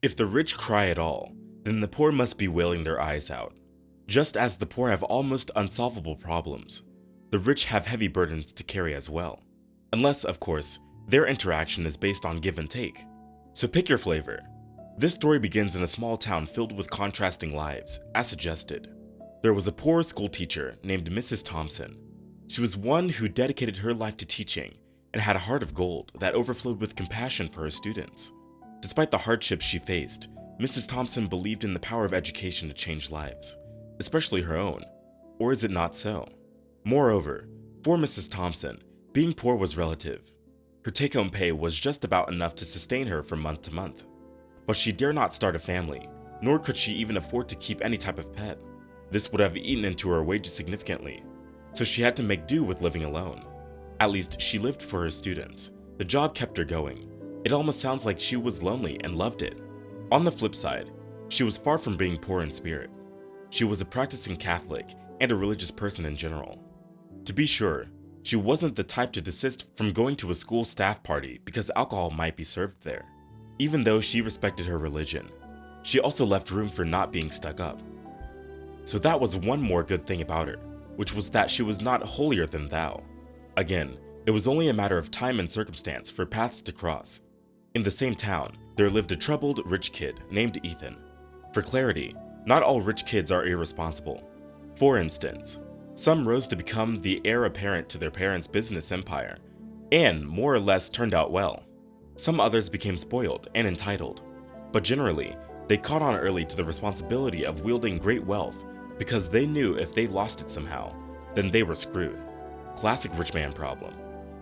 If the rich cry at all, then the poor must be wailing their eyes out. Just as the poor have almost unsolvable problems, the rich have heavy burdens to carry as well. Unless, of course, their interaction is based on give and take. So pick your flavor. This story begins in a small town filled with contrasting lives, as suggested. There was a poor school teacher named Mrs. Thompson. She was one who dedicated her life to teaching and had a heart of gold that overflowed with compassion for her students. Despite the hardships she faced, Mrs. Thompson believed in the power of education to change lives, especially her own. Or is it not so? Moreover, for Mrs. Thompson, being poor was relative. Her take-home pay was just about enough to sustain her from month to month. But she dare not start a family, nor could she even afford to keep any type of pet. This would have eaten into her wages significantly, so she had to make do with living alone. At least she lived for her students. The job kept her going. It almost sounds like she was lonely and loved it. On the flip side, she was far from being poor in spirit. She was a practicing Catholic and a religious person in general. To be sure, she wasn't the type to desist from going to a school staff party because alcohol might be served there. Even though she respected her religion, she also left room for not being stuck up. So that was one more good thing about her, which was that she was not holier than thou. Again, it was only a matter of time and circumstance for paths to cross. In the same town, there lived a troubled rich kid named Ethan. For clarity, not all rich kids are irresponsible. For instance, some rose to become the heir apparent to their parents' business empire, and more or less turned out well. Some others became spoiled and entitled, but generally, they caught on early to the responsibility of wielding great wealth because they knew if they lost it somehow, then they were screwed. Classic rich man problem.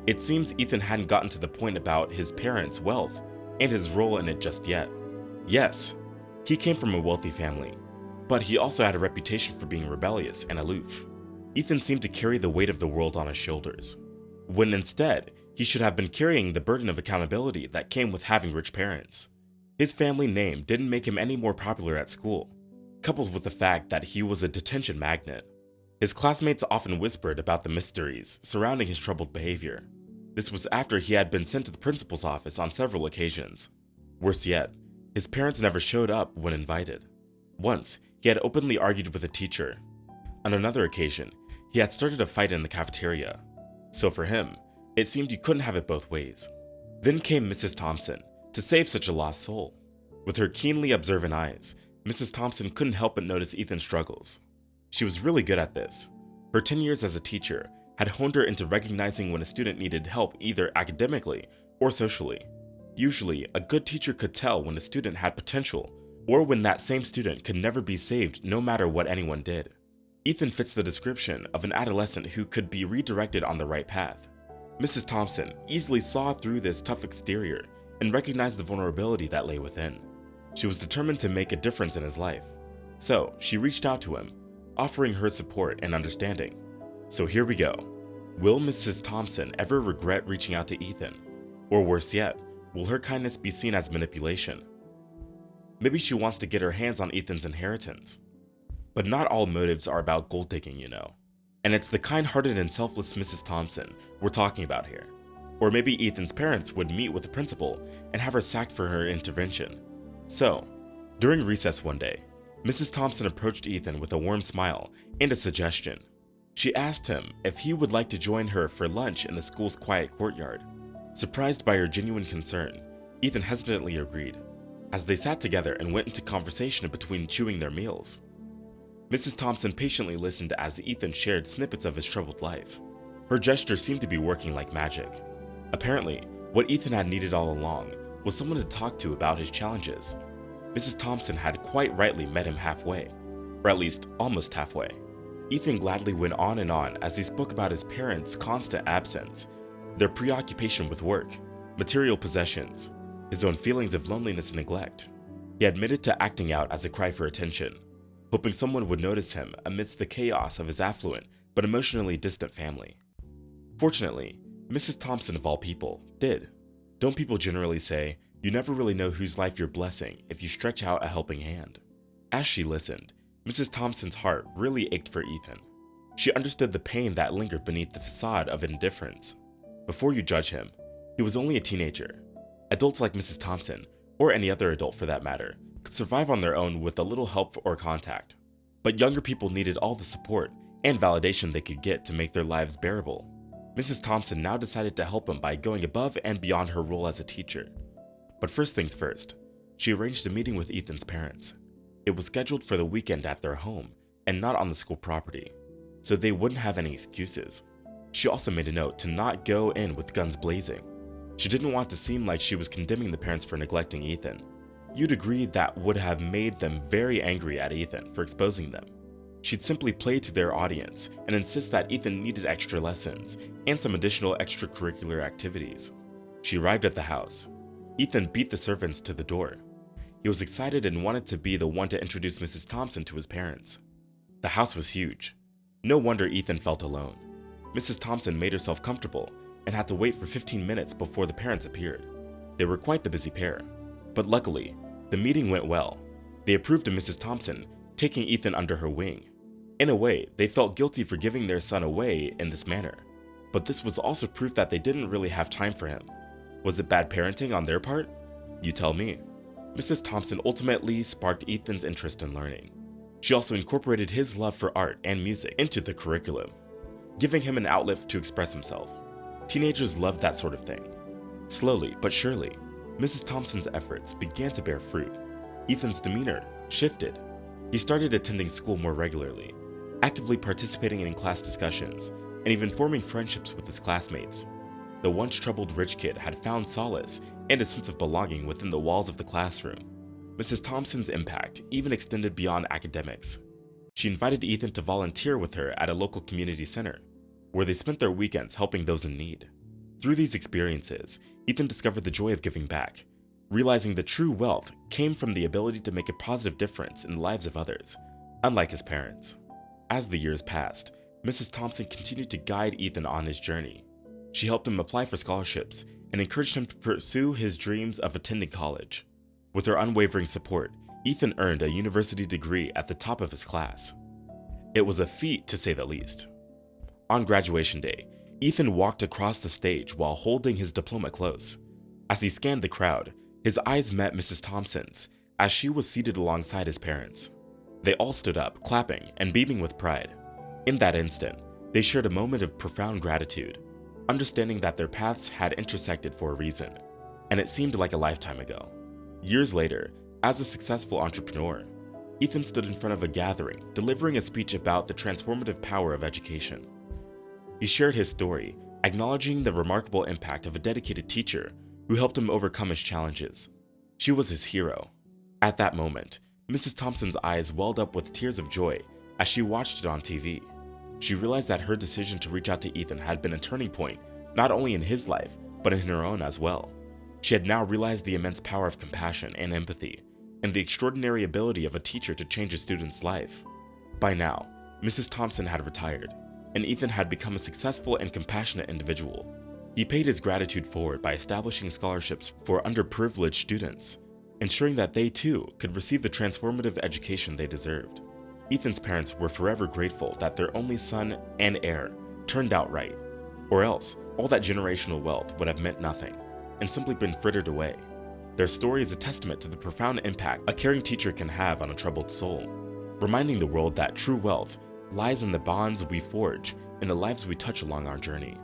It seems Ethan hadn't gotten to the point about his parents' wealth and his role in it just yet. Yes, he came from a wealthy family, but he also had a reputation for being rebellious and aloof. Ethan seemed to carry the weight of the world on his shoulders, when instead, he should have been carrying the burden of accountability that came with having rich parents. His family name didn't make him any more popular at school, coupled with the fact that he was a detention magnet. His classmates often whispered about the mysteries surrounding his troubled behavior. This was after he had been sent to the principal's office on several occasions. Worse yet, his parents never showed up when invited. Once, he had openly argued with a teacher. On another occasion, he had started a fight in the cafeteria. So for him, it seemed you couldn't have it both ways. Then came Mrs. Thompson to save such a lost soul. With her keenly observant eyes, Mrs. Thompson couldn't help but notice Ethan's struggles. She was really good at this. Her 10 years as a teacher had honed her into recognizing when a student needed help either academically or socially. Usually, a good teacher could tell when a student had potential or when that same student could never be saved no matter what anyone did. Ethan fits the description of an adolescent who could be redirected on the right path. Mrs. Thompson easily saw through this tough exterior and recognized the vulnerability that lay within. She was determined to make a difference in his life. So, she reached out to him, offering her support and understanding. So here we go. Will Mrs. Thompson ever regret reaching out to Ethan? Or worse yet, will her kindness be seen as manipulation? Maybe she wants to get her hands on Ethan's inheritance. But not all motives are about gold digging, you know. And it's the kind-hearted and selfless Mrs. Thompson we're talking about here. Or maybe Ethan's parents would meet with the principal and have her sacked for her intervention. So, during recess one day, Mrs. Thompson approached Ethan with a warm smile and a suggestion. She asked him if he would like to join her for lunch in the school's quiet courtyard. Surprised by her genuine concern, Ethan hesitantly agreed, as they sat together and went into conversation between chewing their meals. Mrs. Thompson patiently listened as Ethan shared snippets of his troubled life. Her gesture seemed to be working like magic. Apparently, what Ethan had needed all along was someone to talk to about his challenges. Mrs. Thompson had quite rightly met him halfway, or at least almost halfway. Ethan gladly went on and on as he spoke about his parents' constant absence, their preoccupation with work, material possessions, his own feelings of loneliness and neglect. He admitted to acting out as a cry for attention, hoping someone would notice him amidst the chaos of his affluent but emotionally distant family. Fortunately, Mrs. Thompson of all people did. Don't people generally say, you never really know whose life you're blessing if you stretch out a helping hand? As she listened, Mrs. Thompson's heart really ached for Ethan. She understood the pain that lingered beneath the facade of indifference. Before you judge him, he was only a teenager. Adults like Mrs. Thompson, or any other adult for that matter, could survive on their own with a little help or contact. But younger people needed all the support and validation they could get to make their lives bearable. Mrs. Thompson now decided to help him by going above and beyond her role as a teacher. But first things first, she arranged a meeting with Ethan's parents. It was scheduled for the weekend at their home and not on the school property, so they wouldn't have any excuses. She also made a note to not go in with guns blazing. She didn't want to seem like she was condemning the parents for neglecting Ethan. You'd agree that would have made them very angry at Ethan for exposing them. She'd simply play to their audience and insist that Ethan needed extra lessons and some additional extracurricular activities. She arrived at the house. Ethan beat the servants to the door. He was excited and wanted to be the one to introduce Mrs. Thompson to his parents. The house was huge. No wonder Ethan felt alone. Mrs. Thompson made herself comfortable and had to wait for 15 minutes before the parents appeared. They were quite the busy pair. But luckily, the meeting went well. They approved of Mrs. Thompson taking Ethan under her wing. In a way, they felt guilty for giving their son away in this manner. But this was also proof that they didn't really have time for him. Was it bad parenting on their part? You tell me. Mrs. Thompson ultimately sparked Ethan's interest in learning. She also incorporated his love for art and music into the curriculum, giving him an outlet to express himself. Teenagers loved that sort of thing. Slowly but surely, Mrs. Thompson's efforts began to bear fruit. Ethan's demeanor shifted. He started attending school more regularly, actively participating in class discussions, and even forming friendships with his classmates. The once troubled rich kid had found solace and a sense of belonging within the walls of the classroom. Mrs. Thompson's impact even extended beyond academics. She invited Ethan to volunteer with her at a local community center, where they spent their weekends helping those in need. Through these experiences, Ethan discovered the joy of giving back, realizing that true wealth came from the ability to make a positive difference in the lives of others, unlike his parents. As the years passed, Mrs. Thompson continued to guide Ethan on his journey. She helped him apply for scholarships and encouraged him to pursue his dreams of attending college. With her unwavering support, Ethan earned a university degree at the top of his class. It was a feat, to say the least. On graduation day, Ethan walked across the stage while holding his diploma close. As he scanned the crowd, his eyes met Mrs. Thompson's as she was seated alongside his parents. They all stood up, clapping and beaming with pride. In that instant, they shared a moment of profound gratitude, understanding that their paths had intersected for a reason, and it seemed like a lifetime ago. Years later, as a successful entrepreneur, Ethan stood in front of a gathering, delivering a speech about the transformative power of education. He shared his story, acknowledging the remarkable impact of a dedicated teacher who helped him overcome his challenges. She was his hero. At that moment, Mrs. Thompson's eyes welled up with tears of joy as she watched it on TV. She realized that her decision to reach out to Ethan had been a turning point, not only in his life, but in her own as well. She had now realized the immense power of compassion and empathy, and the extraordinary ability of a teacher to change a student's life. By now, Mrs. Thompson had retired, and Ethan had become a successful and compassionate individual. He paid his gratitude forward by establishing scholarships for underprivileged students, ensuring that they too could receive the transformative education they deserved. Ethan's parents were forever grateful that their only son and heir turned out right, or else all that generational wealth would have meant nothing and simply been frittered away. Their story is a testament to the profound impact a caring teacher can have on a troubled soul, reminding the world that true wealth lies in the bonds we forge and the lives we touch along our journey.